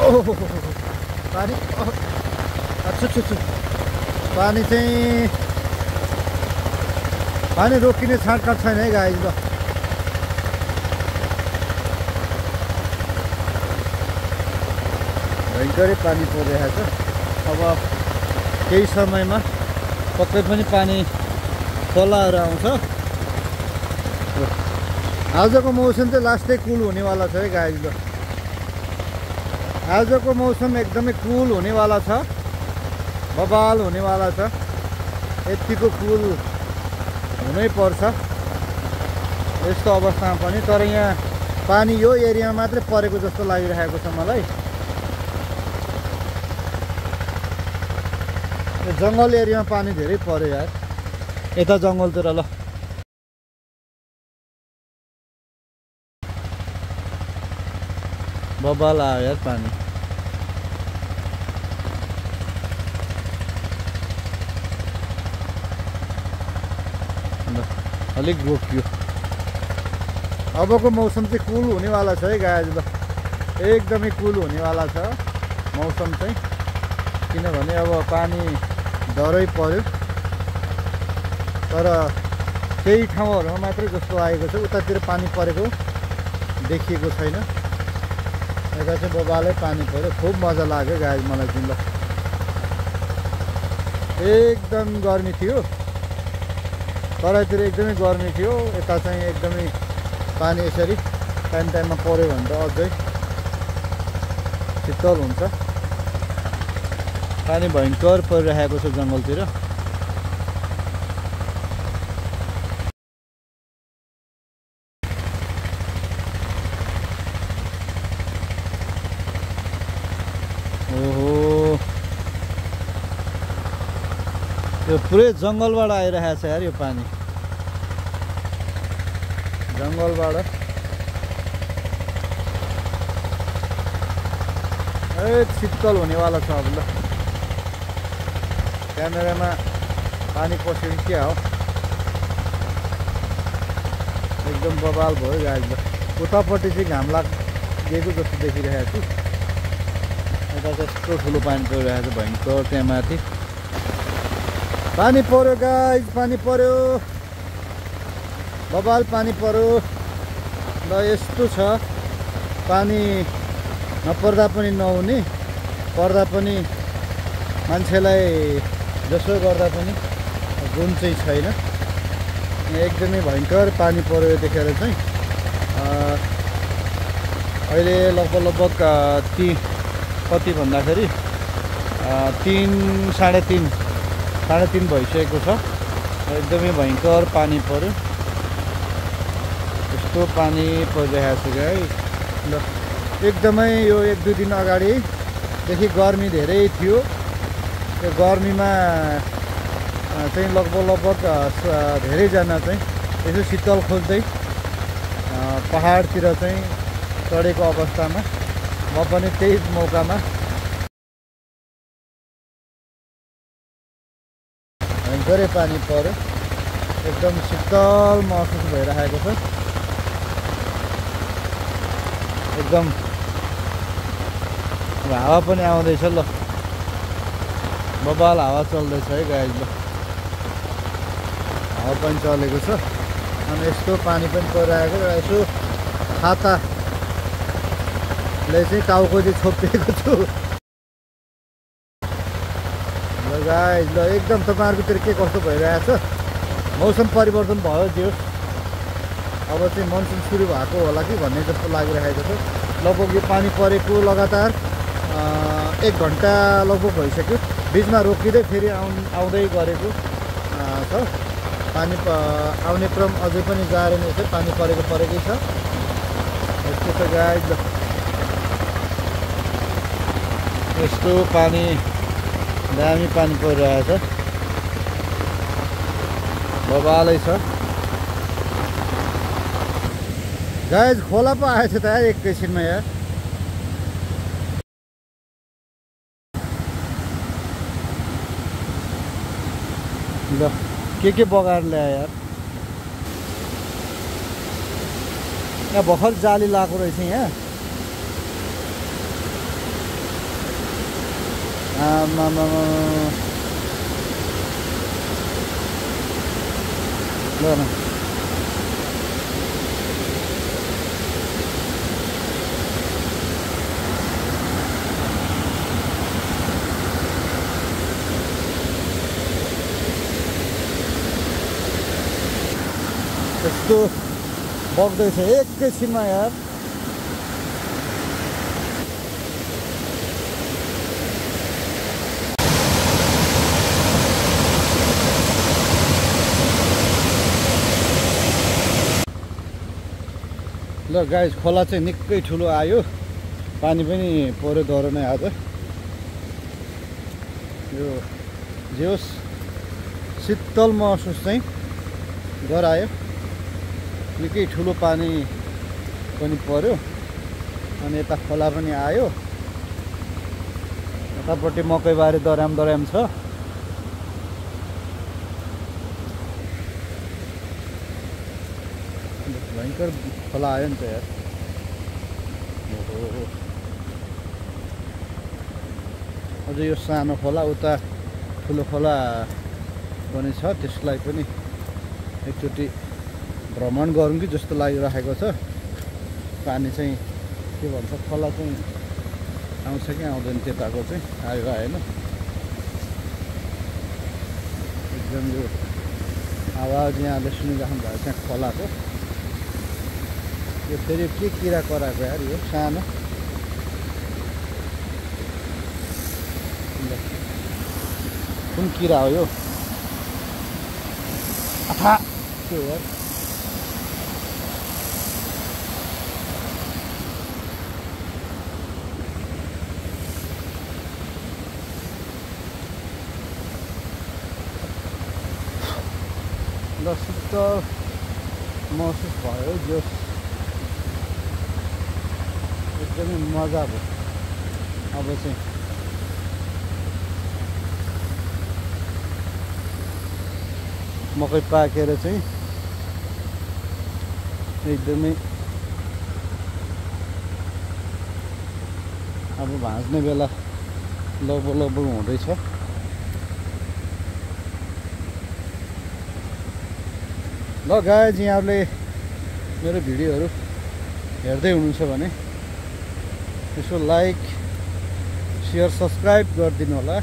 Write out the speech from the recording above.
ओहो पानी छु पानी चाहिँ पानी रोकिने छाँटकाट छैन है गाइज। ल भयङ्करै पानी परिरहेको छ। अब केही समयमा पक्कै पनि पानी खोलाहरू आउँछ। आजको मौसम चाहिँ लास्टै कुल हुनेवाला छ है गाइज। ल आजको मौसम एकदमै कुल हुनेवाला छ, बबाल हुनेवाला छ। यतिको कुल हुनै पर्छ यस्तो अवस्थामा पनि। तर यहाँ पानी यो एरियामा मात्रै परेको जस्तो लागिरहेको छ मलाई। यो जङ्गल एरियामा पानी धेरै पर्यो यार, यता जङ्गलतिर। ल बबाल आयो यार पानी। अलिक रोकियो। अबको मौसम चाहिँ कुल हुनेवाला छ है गाइज। ल एकदमै कुल हुनेवाला छ मौसम चाहिँ, किनभने अब पानी डरै पर्यो। तर केही ठाउँहरूमा मात्रै जस्तो आएको छ, उतातिर पानी परेको देखिएको छैन। यता चाहिँ बबालै पानी पर्यो। खुब मजा लाग्यो गाइज मलाई चाहिँ। ल एकदम गर्मी थियो, तराईतिर एकदमै गर्मी थियो। यता चाहिँ एकदमै पानी यसरी टाइममा पर्यो भने त अझै शीतल हुन्छ। पानी भयङ्कर परिरहेको छ जङ्गलतिर। ओहो यो पुरै जङ्गलबाट आइरहेको छ यार यो पानी, जङ्गलबाट। शीतल हुनेवाला छ अब। ल क्यामेरामा पानी पस्यो कि क्या हो, एकदम बबाल भयो गाइज। ल उतापट्टि चाहिँ घाम लागेको जस्तो देखिरहेको छु। यता चाहिँ यस्तो ठुलो पानी परिरहेको छ भयङ्कर। त्यहाँ माथि पानी पर्यो गाइज, पानी पर्यो, बबाल पानी पर्यो। ल यस्तो छ, पानी नपर्दा पनि नहुने, पर्दा पनि मान्छेलाई जसो गर्दा पनि गुण चाहिँ छैन। एकदमै भयङ्कर पानी पर्यो देखेर चाहिँ। अहिले लगभग कति भन्दाखेरि 3 साढे 3 भइसकेको छ। एकदमै भयङ्कर पानी पर्यो। यस्तो पानी परिरहेको छ गाइस। ल एकदमै यो 1-2 दिन अगाडिदेखि गर्मी धेरै थियो। त्यो गर्मीमा चाहिँ लगभग धेरैजना चाहिँ यसो शीतल खोज्दै पहाडतिर चाहिँ चढेको अवस्थामा म पनि त्यही मौकामा भयङ्करै पानी पर्यो। एकदम शीतल महसुस भइरहेको छ। एकदम हावा पनि आउँदैछ। ल बबाल हावा चल्दैछ है गाइस। ल हावा पनि चलेको छ अनि यस्तो पानी पनि परिरहेको र यसो छाताले चाहिँ टाउको चाहिँ छोपिएको छु। ल गाइस, ल एकदम तपाईँहरूकोतिर के कस्तो भइरहेछ? मौसम परिवर्तन भयो त्यो। अब चाहिँ मनसुन सुरु भएको होला कि भन्ने जस्तो लागिरहेको छ। लगभग यो पानी परेको लगातार 1 घन्टा लगभग भइसक्यो। बिचमा रोकिँदै फेरि आउँदै गरेको छ। पानी आउने क्रम अझै पनि जारी नै छ। पानी परेकै छ। यस्तो छ गाइस। ल यस्तो पानी दामी पानी परिरहेछ। बबालै छ गाइस। खोला पो आएछ त यार एकैछिनमा यार। ल के बगाएर ल्यायो यार। यहाँ भर्खर जाली लगाएको रहेछ यहाँ। आमामा ल न त्यस्तो बग्दैछ एकैछिनमा यार ल गाइस खोला चाहिँ निकै ठुलो आयो पानी पनि पर्यो डह्रो नै आज यो जे होस् शीतल महसुस चाहिँ गरायो निकै ठुलो पानी पनि पर्यो अनि यता खोला पनि आयो यतापट्टि मकैबारी दर्याम छ भयङ्कर खोला आयो नि त यार ओहो अझ यो सानो खोला उता ठुलो खोला पनि छ त्यसलाई पनि एकचोटि भ्रमण गरौँ कि जस्तो लागिरहेको छ पानी चाहिँ के भन्छ खोला चाहिँ आउँछ कि आउँदैन त्यताको चाहिँ आयो आएन एकदम यो आवाज यहाँले सुनिराख्नु भएको छ खोलाको यो फेरि के किरा कराएको यार यो सानो कुन किरा हो यो आथा के हो यार ल शीतल महसुस भयो जो एकदमै मजा भयो अब चाहिँ मकै पाकेर चाहिँ एकदमै अब भाँच्ने बेला लगभग हुँदैछ ल गाइज यहाँहरूले मेरो भिडियोहरू हेर्दै हुनुहुन्छ भने यसो लाइक शेयर सब्सक्राइब गरिदिनु होला।